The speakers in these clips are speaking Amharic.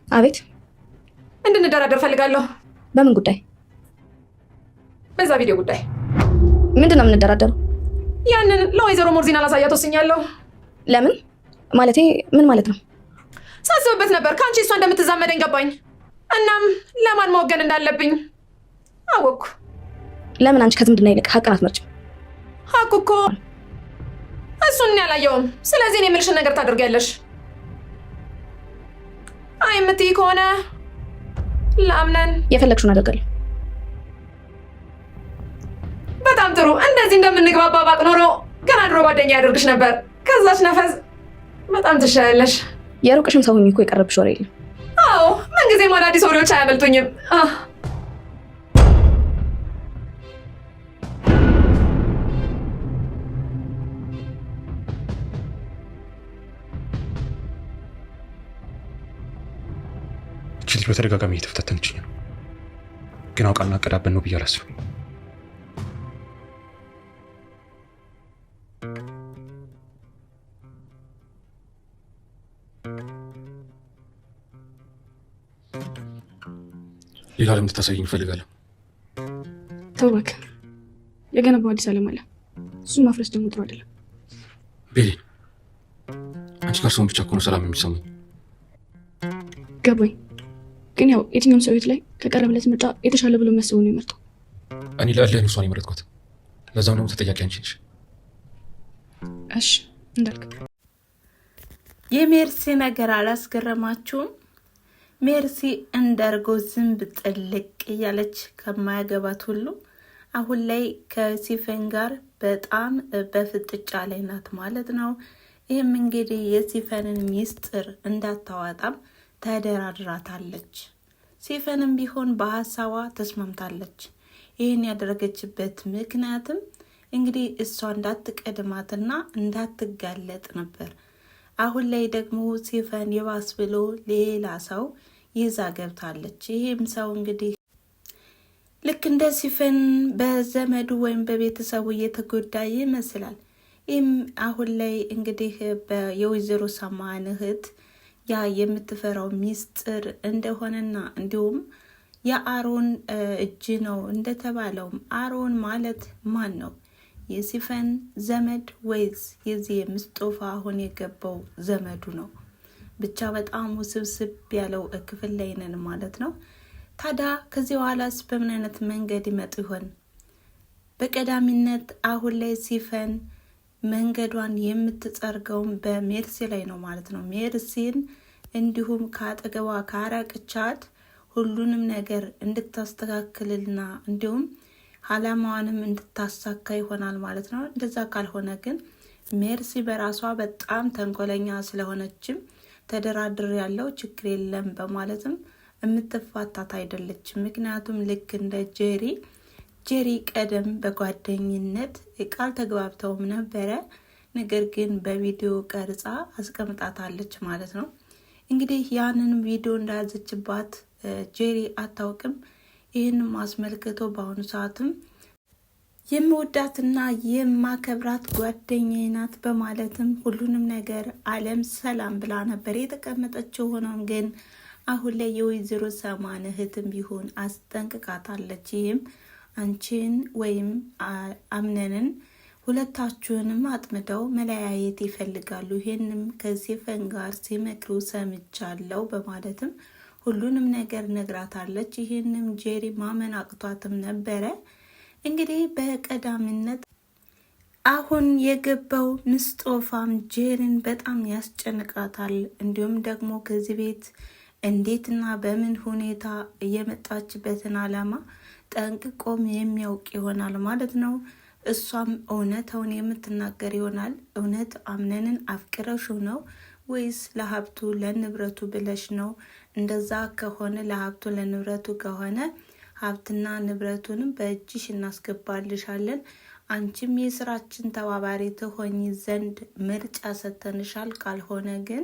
አቤት። እንድንደራደር ፈልጋለሁ። በምን ጉዳይ? በዛ ቪዲዮ ጉዳይ። ምንድነው የምንደራደረው? ያንን ለወይዘሮ ሞርዚና ላሳያት ወስኛለሁ። ለምን? ማለቴ ምን ማለት ነው? ሳስብበት ነበር ከአንቺ እሷ እንደምትዛመደኝ ገባኝ። እናም ለማን መወገን እንዳለብኝ አወቅኩ። ለምን አንቺ ከዝምድና ይልቅ ሀቅን አትመርጭም? ሀቁ እኮ እሱን ያላየውም። ስለዚህ እኔ የምልሽን ነገር ታደርጊያለሽ። አይ የምትይ ከሆነ ለአምነን የፈለግሽውን አደርጋለሁ። በጣም ጥሩ። እንደዚህ እንደምንግባባ ባቅ ኖሮ ገና ድሮ ጓደኛ ያደርግሽ ነበር። ከዛች ነፈዝ በጣም ትሻያለሽ። የሩቅሽም ሰው ሁኚ እኮ የቀረብሽ ወሬ የለም። አዎ ምንጊዜም አዳዲስ ወሬዎች አያመልጡኝም። እቺ ልጅ በተደጋጋሚ እየተፈታተነችኝ ነው፣ ግን አውቃና አቀዳበን ነው ብዬ አላስብም። ሌላ ዓለም እንድታሳየኝ እፈልጋለሁ። ተው እባክህ፣ የገነባው አዲስ ዓለም አለ። እሱን ማፍረስ ደግሞ ጥሩ አይደለም። ቤሊ፣ አንቺ ጋር ሰውን ብቻ እኮ ነው ሰላም የሚሰማኝ። ገባኝ፣ ግን ያው የትኛውም ሰው ቤት ላይ ከቀረበለት ምርጫ የተሻለ ብሎ የሚያስበው ነው የመርጠው። እኔ ለእልህ እሷን የመረጥኳት፣ ለዛም ደግሞ ተጠያቂ አንቺ ነሽ። እሺ እንዳልክ። የሜርሲ ነገር አላስገረማችሁም? ሜርሲ እንደርጎ ዝንብ ጥልቅ እያለች ከማያገባት ሁሉ አሁን ላይ ከሲፈን ጋር በጣም በፍጥጫ ላይ ናት ማለት ነው። ይህም እንግዲህ የሲፈንን ሚስጥር እንዳታዋጣም ተደራድራታለች። ሲፈንም ቢሆን በሀሳቧ ተስማምታለች። ይህን ያደረገችበት ምክንያትም እንግዲህ እሷ እንዳትቀድማትና እንዳትጋለጥ ነበር። አሁን ላይ ደግሞ ሲፈን የባስ ብሎ ሌላ ሰው ይዛ ገብታለች። ይህም ሰው እንግዲህ ልክ እንደ ሲፈን በዘመዱ ወይም በቤተሰቡ እየተጎዳ ይመስላል። ይህም አሁን ላይ እንግዲህ የወይዘሮ ሰማን እህት ያ የምትፈራው ሚስጥር እንደሆነና እንዲሁም የአሮን እጅ ነው እንደተባለውም አሮን ማለት ማን ነው? የሲፈን ዘመድ ወይስ የዚህ የምስጦፋ አሁን የገባው ዘመዱ ነው? ብቻ በጣም ውስብስብ ያለው ክፍል ላይ ነን ማለት ነው። ታዲያ ከዚህ በኋላስ በምን አይነት መንገድ ይመጡ ይሆን? በቀዳሚነት አሁን ላይ ሲፈን መንገዷን የምትጸርገውም በሜርሲ ላይ ነው ማለት ነው። ሜርሲን እንዲሁም ከአጠገቧ ካራቅቻት ሁሉንም ነገር እንድታስተካክልና እንዲሁም አላማዋንም እንድታሳካ ይሆናል ማለት ነው። እንደዛ ካልሆነ ግን ሜርሲ በራሷ በጣም ተንኮለኛ ስለሆነችም ተደራድር ያለው ችግር የለም በማለትም የምትፋታት አይደለችም። ምክንያቱም ልክ እንደ ጄሪ ቀደም በጓደኝነት ቃል ተግባብተውም ነበረ። ነገር ግን በቪዲዮ ቀርጻ አስቀምጣታለች ማለት ነው። እንግዲህ ያንን ቪዲዮ እንዳያዘችባት ጄሪ አታውቅም። ይህንም አስመልክቶ በአሁኑ ሰዓትም የምወዳትና የማከብራት ጓደኛዬ ናት በማለትም ሁሉንም ነገር አለም ሰላም ብላ ነበር የተቀመጠችው። ሆኖም ግን አሁን ላይ የወይዘሮ ሰማን እህትም ቢሆን አስጠንቅቃታለች። ይህም አንቺን ወይም አምነንን ሁለታችሁንም አጥምደው መለያየት ይፈልጋሉ፣ ይህንም ከሲፈን ጋር ሲመክሩ ሰምቻለሁ በማለትም ሁሉንም ነገር ነግራታለች። ይህንም ጄሪ ማመን አቅቷትም ነበረ። እንግዲህ በቀዳሚነት አሁን የገባው ምስጦፋም ጄሪን በጣም ያስጨንቃታል። እንዲሁም ደግሞ ከዚህ ቤት እንዴትና በምን ሁኔታ እየመጣችበትን አላማ ጠንቅቆም የሚያውቅ ይሆናል ማለት ነው። እሷም እውነታውን የምትናገር ይሆናል። እውነት አምነንን አፍቅረሽው ነው ወይስ ለሀብቱ ለንብረቱ ብለሽ ነው? እንደዛ ከሆነ ለሀብቱ ለንብረቱ ከሆነ ሀብትና ንብረቱንም በእጅሽ እናስገባልሻለን። አንቺም የስራችን ተባባሪ ትሆኚ ዘንድ ምርጫ ሰተንሻል። ካልሆነ ግን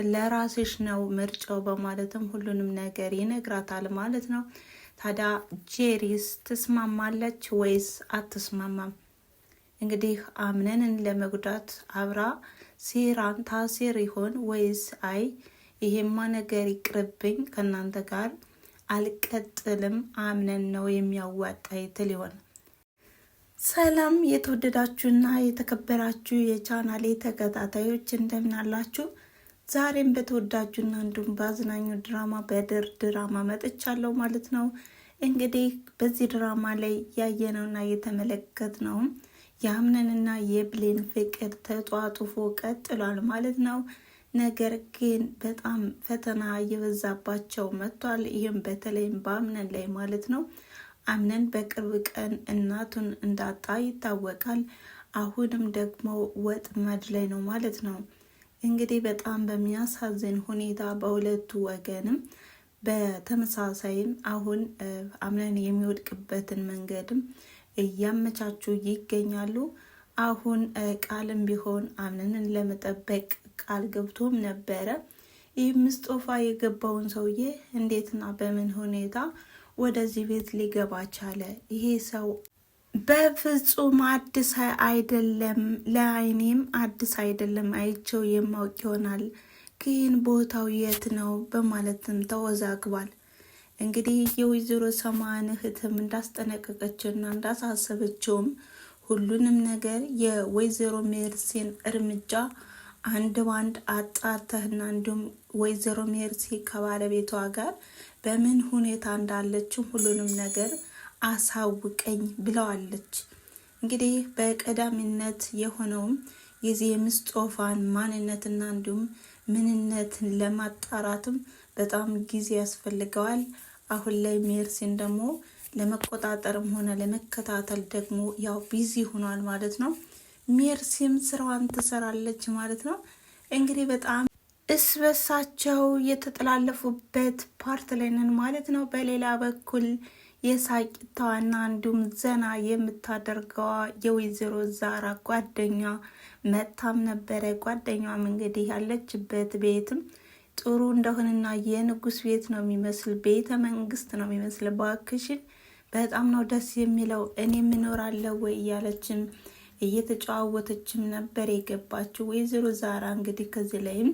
ለራስሽ ነው ምርጫው በማለትም ሁሉንም ነገር ይነግራታል ማለት ነው። ታዲያ ጄሪስ ትስማማለች ወይስ አትስማማም? እንግዲህ አምነንን ለመጉዳት አብራ ሴራን ታሴር ይሆን ወይስ አይ ይሄማ ነገር ይቅርብኝ፣ ከናንተ ጋር አልቀጥልም፣ አምነን ነው የሚያዋጣኝ ትል ይሆን። ሰላም የተወደዳችሁና የተከበራችሁ የቻናሌ ተከታታዮች እንደምን አላችሁ? ዛሬም በተወዳጁና እንዲሁም በአዝናኙ ድራማ በድር ድራማ መጥቻለሁ ማለት ነው። እንግዲህ በዚህ ድራማ ላይ ያየነውና የተመለከትነው የአምነንና የብሌን ፍቅር ተጧጡፎ ቀጥሏል ማለት ነው። ነገር ግን በጣም ፈተና እየበዛባቸው መጥቷል። ይህም በተለይም በአምነን ላይ ማለት ነው። አምነን በቅርብ ቀን እናቱን እንዳጣ ይታወቃል። አሁንም ደግሞ ወጥመድ ላይ ነው ማለት ነው። እንግዲህ በጣም በሚያሳዝን ሁኔታ በሁለቱ ወገንም በተመሳሳይም አሁን አምነን የሚወድቅበትን መንገድም እያመቻቹ ይገኛሉ። አሁን ቃልም ቢሆን አምነንን ለመጠበቅ ቃል ገብቶም ነበረ። ይህ ምስጦፋ የገባውን ሰውዬ እንዴትና በምን ሁኔታ ወደዚህ ቤት ሊገባ ቻለ? ይሄ ሰው በፍጹም አዲስ አይደለም፣ ለአይኔም አዲስ አይደለም፣ አይቸው የማውቅ ይሆናል፣ ግን ቦታው የት ነው በማለትም ተወዛግቧል። እንግዲህ የወይዘሮ ሰማን እህትም እንዳስጠነቀቀችውና እንዳሳሰበችውም ሁሉንም ነገር የወይዘሮ ሜርሲን እርምጃ አንድ ባንድ አጣርተህና እንዲሁም ወይዘሮ ሜርሲ ከባለቤቷ ጋር በምን ሁኔታ እንዳለችው ሁሉንም ነገር አሳውቀኝ ብለዋለች። እንግዲህ በቀዳሚነት የሆነውም የዚህ የምስጦፋን ማንነትና እንዲሁም ምንነትን ለማጣራትም በጣም ጊዜ ያስፈልገዋል። አሁን ላይ ሜርሲን ደግሞ ለመቆጣጠርም ሆነ ለመከታተል ደግሞ ያው ቢዚ ሆኗል ማለት ነው። ሜርሲም ስራዋን ትሰራለች ማለት ነው። እንግዲህ በጣም እስበሳቸው የተጠላለፉበት ፓርት ላይ ነን ማለት ነው። በሌላ በኩል የሳቂታዋና እንዲሁም ዘና የምታደርገዋ የወይዘሮ ዛራ ጓደኛ መታም ነበረ። ጓደኛዋም እንግዲህ ያለችበት ቤትም ጥሩ እንደሆነና የንጉስ ቤት ነው የሚመስል፣ ቤተ መንግስት ነው የሚመስል። ባክሽን በጣም ነው ደስ የሚለው፣ እኔ ምኖራለሁ ወይ እያለችም እየተጨዋወተችም ነበር የገባችው ወይዘሮ ዛራ። እንግዲህ ከዚህ ላይም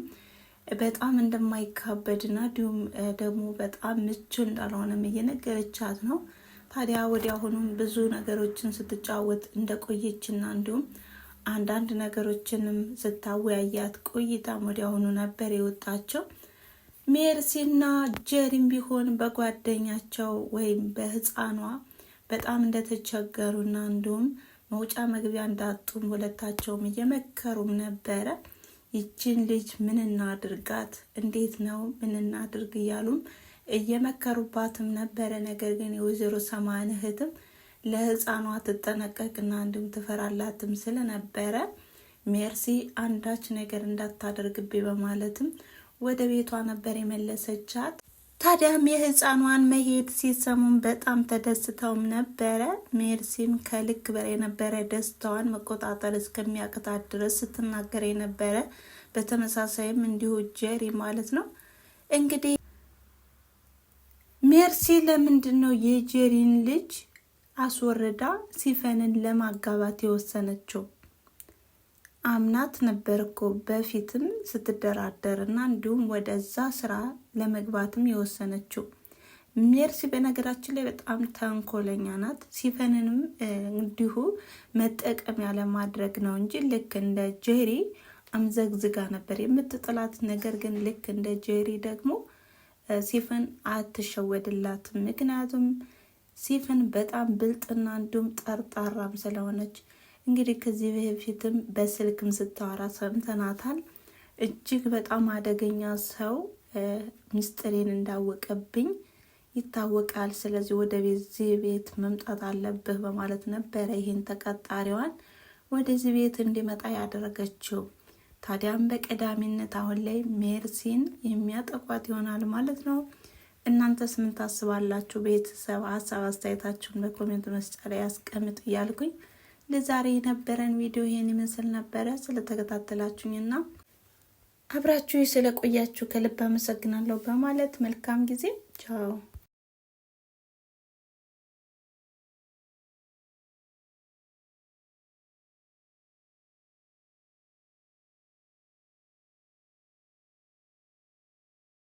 በጣም እንደማይካበድና እንዲሁም ደግሞ በጣም ምቹ እንዳልሆነም እየነገረቻት ነው። ታዲያ ወዲያውኑም ብዙ ነገሮችን ስትጫወት እንደቆየችና እንዲሁም አንዳንድ ነገሮችንም ስታወያያት ቆይታም ወዲያውኑ ነበር የወጣቸው። ሜርሲና ጀሪም ቢሆን በጓደኛቸው ወይም በህፃኗ በጣም እንደተቸገሩና እንዲሁም መውጫ መግቢያ እንዳጡም ሁለታቸውም እየመከሩም ነበረ። ይችን ልጅ ምን እናድርጋት፣ እንዴት ነው ምን እናድርግ እያሉም እየመከሩባትም ነበረ። ነገር ግን የወይዘሮ ሰማን እህትም ለህፃኗ ትጠነቀቅና እንዲሁም ትፈራላትም ስለነበረ ሜርሲ አንዳች ነገር እንዳታደርግብኝ በማለትም ወደ ቤቷ ነበር የመለሰቻት። ታዲያም የህፃኗን መሄድ ሲሰሙም በጣም ተደስተውም ነበረ። ሜርሲም ከልክ በላይ የነበረ ደስታዋን መቆጣጠር እስከሚያቅታት ድረስ ስትናገር የነበረ። በተመሳሳይም እንዲሁ ጀሪ ማለት ነው። እንግዲህ ሜርሲ ለምንድን ነው የጀሪን ልጅ አስወርዳ ሲፈንን ለማጋባት የወሰነችው? አምናት ነበር እኮ በፊትም ስትደራደርና እንዲሁም ወደዛ ስራ ለመግባትም የወሰነችው። ሜርሲ በነገራችን ላይ በጣም ተንኮለኛ ናት። ሲፈንንም እንዲሁ መጠቀሚያ ለማድረግ ነው እንጂ ልክ እንደ ጀሪ አምዘግዝጋ ነበር የምትጥላት። ነገር ግን ልክ እንደ ጀሪ ደግሞ ሲፈን አትሸወድላትም። ምክንያቱም ሲፈን በጣም ብልጥና እንዲሁም ጠርጣራም ስለሆነች እንግዲህ ከዚህ በፊትም በስልክም ስታወራ ሰምተናታል። እጅግ በጣም አደገኛ ሰው ሚስጥሬን እንዳወቀብኝ ይታወቃል፣ ስለዚህ ወደ ቤት መምጣት አለብህ በማለት ነበረ ይህን ተቀጣሪዋን ወደዚህ ቤት እንዲመጣ ያደረገችው። ታዲያም በቀዳሚነት አሁን ላይ ሜርሲን የሚያጠቋት ይሆናል ማለት ነው። እናንተስ ምን ታስባላችሁ? ቤተሰብ ሀሳብ አስተያየታችሁን በኮሜንት መስጫ ላይ ያስቀምጡ እያልኩኝ ለዛሬ የነበረን ቪዲዮ ይሄን ይመስል ነበረ። ስለተከታተላችሁኝና አብራችሁ ስለቆያችሁ ከልብ አመሰግናለሁ በማለት መልካም ጊዜ። ቻው።